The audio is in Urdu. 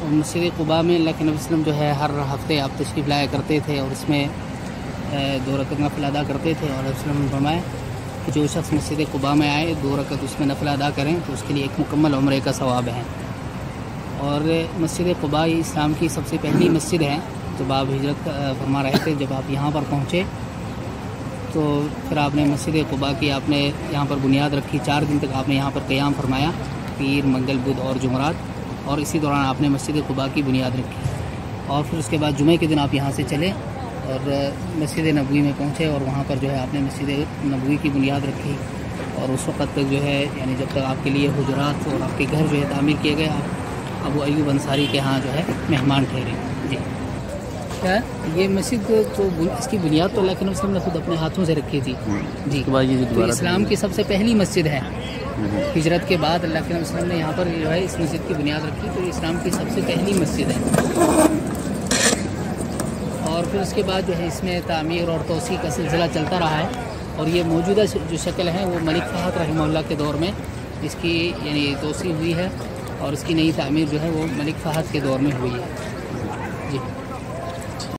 اور مسجد قباء میں اللہ کے نبی صلی اللہ علیہ وسلم جو ہے ہر ہفتے آپ تشریف لایا کرتے تھے اور اس میں 2 رکعت نفل ادا کرتے تھے، اور رسول اللہ نے فرمایا کہ جو شخص مسجد قباء میں آئے 2 رکعت اس میں نفل ادا کریں تو اس کے لیے ایک مکمل عمرے کا ثواب ہے۔ اور مسجد قباء اسلام کی سب سے پہلی مسجد ہے۔ جب آپ ہجرت فرما رہے تھے، جب آپ یہاں پر پہنچے تو پھر آپ نے مسجد قباء کی آپ نے یہاں پر بنیاد رکھی، 4 دن تک آپ نے یہاں پر قیام فرمایا، پیر، منگل، بدھ اور جمعرات، اور اسی دوران آپ نے مسجد قباء کی بنیاد رکھی، اور پھر اس کے بعد جمعے کے دن آپ یہاں سے چلے اور مسجد نبوی میں پہنچے، اور وہاں پر جو ہے آپ نے مسجد نبوی کی بنیاد رکھی، اور اس وقت تک جو ہے یعنی جب تک آپ کے لیے حجرات اور آپ کے گھر جو ہے تعمیر کیے گئے، آپ ابو ایوب انصاری کے ہاں جو ہے مہمان ٹھہرے۔ جی کیا یہ مسجد تو اس کی بنیاد تو اللہ کے نبی صلی اللہ علیہ وسلم نے خود اپنے ہاتھوں سے رکھی تھی۔ جی تو اسلام کی سب سے پہلی مسجد ہے، ہجرت کے بعد اللہ کے نبی صلی اللہ علیہ وسلم نے یہاں پر جو ہے اس مسجد کی بنیاد رکھی، تو اسلام کی سب سے پہلی مسجد ہے۔ اور پھر اس کے بعد جو ہے اس میں تعمیر اور توسیع کا سلسلہ چلتا رہا ہے، اور یہ موجودہ جو شکل ہے وہ ملک فہد رحمہ اللہ کے دور میں اس کی یعنی توسیع ہوئی ہے، اور اس کی نئی تعمیر جو ہے وہ ملک فہد کے دور میں ہوئی ہے۔